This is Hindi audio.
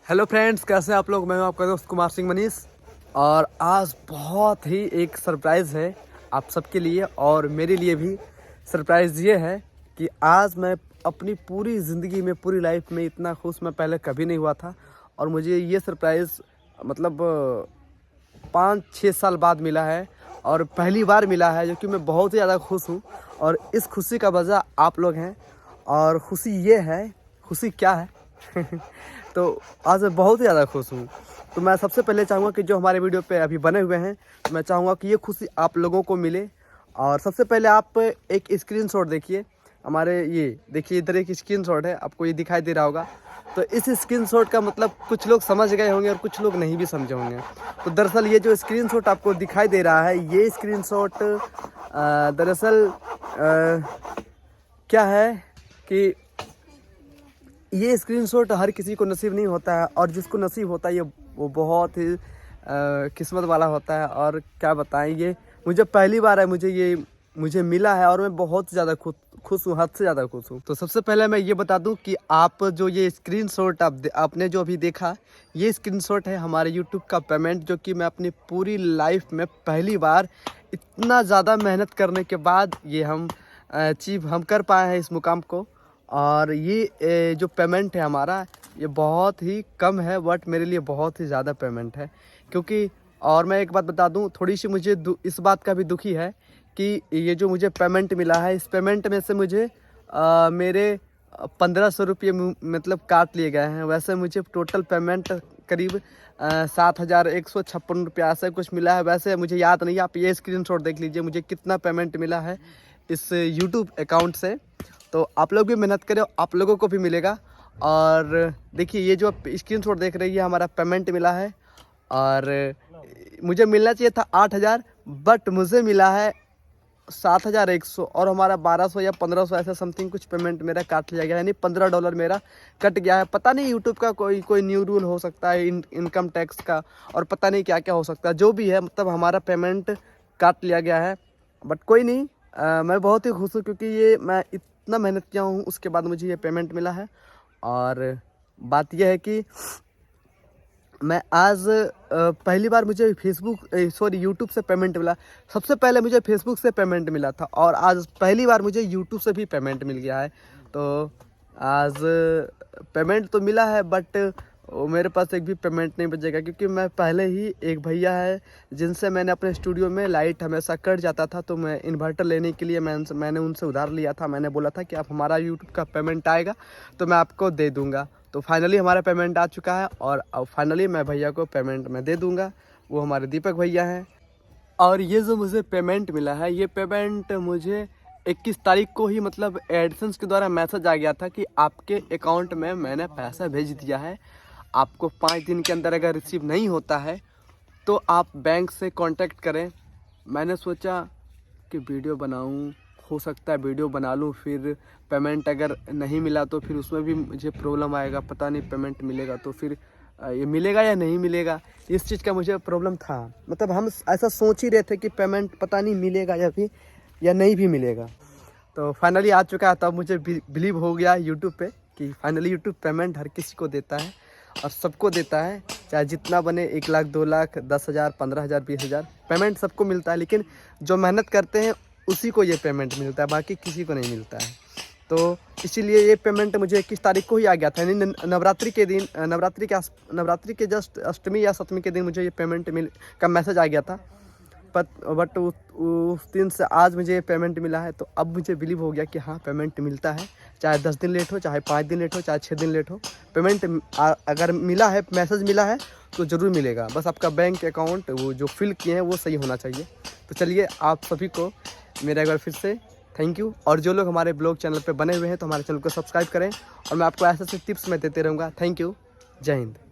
हेलो फ्रेंड्स, कैसे हैं आप लोग। मैं हूं आपका दोस्त कुमार सिंह मनीष और आज बहुत ही एक सरप्राइज़ है आप सबके लिए और मेरे लिए भी। सरप्राइज़ ये है कि आज मैं अपनी पूरी ज़िंदगी में, पूरी लाइफ में इतना खुश मैं पहले कभी नहीं हुआ था और मुझे ये सरप्राइज़ मतलब 5-6 साल बाद मिला है और पहली बार मिला है, जो कि मैं बहुत ही ज़्यादा खुश हूँ। और इस खुशी का वजह आप लोग हैं। और खुशी ये है, खुशी क्या है तो आज मैं बहुत ही ज़्यादा खुश हूँ। तो मैं सबसे पहले चाहूँगा कि जो हमारे वीडियो पे अभी बने हुए हैं, तो मैं चाहूँगा कि ये खुशी आप लोगों को मिले। और सबसे पहले आप एक स्क्रीनशॉट देखिए हमारे, ये देखिए इधर एक स्क्रीनशॉट है, आपको ये दिखाई दे रहा होगा। तो इस स्क्रीनशॉट का मतलब कुछ लोग समझ गए होंगे और कुछ लोग नहीं भी समझे होंगे। तो दरअसल ये जो स्क्रीनशॉट आपको दिखाई दे रहा है, ये स्क्रीनशॉट दरअसल क्या है कि ये स्क्रीनशॉट हर किसी को नसीब नहीं होता है और जिसको नसीब होता है ये वो बहुत ही किस्मत वाला होता है। और क्या बताएं, ये मुझे पहली बार है, मुझे मिला है और मैं बहुत ज़्यादा खुश हूँ, हद से ज़्यादा खुश हूँ। तो सबसे पहले मैं ये बता दूं कि आप जो ये स्क्रीनशॉट आपने जो अभी देखा, ये स्क्रीनशॉट है हमारे यूट्यूब का पेमेंट, जो कि मैं अपनी पूरी लाइफ में पहली बार इतना ज़्यादा मेहनत करने के बाद ये हम अचीव हम कर पाए हैं इस मुकाम को। और ये जो पेमेंट है हमारा, ये बहुत ही कम है बट मेरे लिए बहुत ही ज़्यादा पेमेंट है। क्योंकि और मैं एक बात बता दूं, थोड़ी सी मुझे इस बात का भी दुखी है कि ये जो मुझे पेमेंट मिला है, इस पेमेंट में से मुझे मेरे 1500 रुपये मतलब काट लिए गए हैं। वैसे मुझे टोटल पेमेंट करीब 7,156 रुपया ऐसा कुछ मिला है। वैसे मुझे याद नहीं है, आप ये स्क्रीनशॉट देख लीजिए मुझे कितना पेमेंट मिला है इस यूट्यूब अकाउंट से। तो आप लोग भी मेहनत करें, आप लोगों को भी मिलेगा। और देखिए ये जो स्क्रीनशॉट देख रही है, हमारा पेमेंट मिला है और मुझे मिलना चाहिए था 8,000 बट मुझे मिला है 7,100 और हमारा 1200 या 1500 ऐसा समथिंग कुछ पेमेंट मेरा काट लिया गया, यानी $15 मेरा कट गया है। पता नहीं यूट्यूब का कोई न्यू रूल हो सकता है, इनकम टैक्स का, और पता नहीं क्या क्या हो सकता है। जो भी है मतलब हमारा पेमेंट काट लिया गया है बट कोई नहीं। मैं बहुत ही खुश हूँ क्योंकि ये मैं इतना मेहनत किया हूँ, उसके बाद मुझे ये पेमेंट मिला है। और बात यह है कि मैं आज पहली बार मुझे यूट्यूब से पेमेंट मिला। सबसे पहले मुझे फेसबुक से पेमेंट मिला था और आज पहली बार मुझे यूट्यूब से भी पेमेंट मिल गया है। तो आज पेमेंट तो मिला है बट मेरे पास एक भी पेमेंट नहीं बचेगा, क्योंकि मैं पहले ही एक भैया है जिनसे मैंने अपने स्टूडियो में लाइट हमेशा कट जाता था, तो मैं इन्वर्टर लेने के लिए मैंने उनसे उधार लिया था। मैंने बोला था कि आप हमारा यूट्यूब का पेमेंट आएगा तो मैं आपको दे दूंगा। तो फाइनली हमारा पेमेंट आ चुका है और अब फाइनली मैं भैया को पेमेंट मैं दे दूंगा। वो हमारे दीपक भैया हैं। और ये जो मुझे पेमेंट मिला है, ये पेमेंट मुझे 21 तारीख को ही मतलब एडसेंस के द्वारा मैसेज आ गया था कि आपके अकाउंट में मैंने पैसा भेज दिया है। आपको 5 दिन के अंदर अगर रिसीव नहीं होता है तो आप बैंक से कांटेक्ट करें। मैंने सोचा कि वीडियो बनाऊं, हो सकता है वीडियो बना लूं, फिर पेमेंट अगर नहीं मिला तो फिर उसमें भी मुझे प्रॉब्लम आएगा। पता नहीं पेमेंट मिलेगा तो फिर ये मिलेगा या नहीं मिलेगा, इस चीज़ का मुझे प्रॉब्लम था। मतलब हम ऐसा सोच ही रहे थे कि पेमेंट पता नहीं मिलेगा या नहीं भी मिलेगा। तो फाइनली आ चुका है, तब मुझे बिलीव हो गया यूट्यूब पे कि फाइनली यूट्यूब पेमेंट हर किसी को देता है और सबको देता है, चाहे जितना बने, 1 लाख, 2 लाख, 10,000, 15,000, 20,000 पेमेंट सबको मिलता है। लेकिन जो मेहनत करते हैं उसी को ये पेमेंट मिलता है, बाकी किसी को नहीं मिलता है। तो इसीलिए ये पेमेंट मुझे 21 तारीख को ही आ गया था, यानी नवरात्रि के दिन, नवरात्रि के जस्ट अष्टमी या सप्तमी के दिन मुझे ये पेमेंट का मैसेज आ गया था। बट उस दिन से आज मुझे ये पेमेंट मिला है। तो अब मुझे बिलीव हो गया कि हाँ पेमेंट मिलता है, चाहे 10 दिन लेट हो, चाहे 5 दिन लेट हो, चाहे 6 दिन लेट हो, पेमेंट अगर मिला है, मैसेज मिला है तो ज़रूर मिलेगा। बस आपका बैंक अकाउंट वो जो फिल किए हैं वो सही होना चाहिए। तो चलिए, आप सभी को मेरा एक बार फिर से थैंक यू। और जो लोग हमारे ब्लॉग चैनल पे बने हुए हैं तो हमारे चैनल को सब्सक्राइब करें और मैं आपको ऐसे टिप्स मैं देते रहूँगा। Thank you. जय हिंद।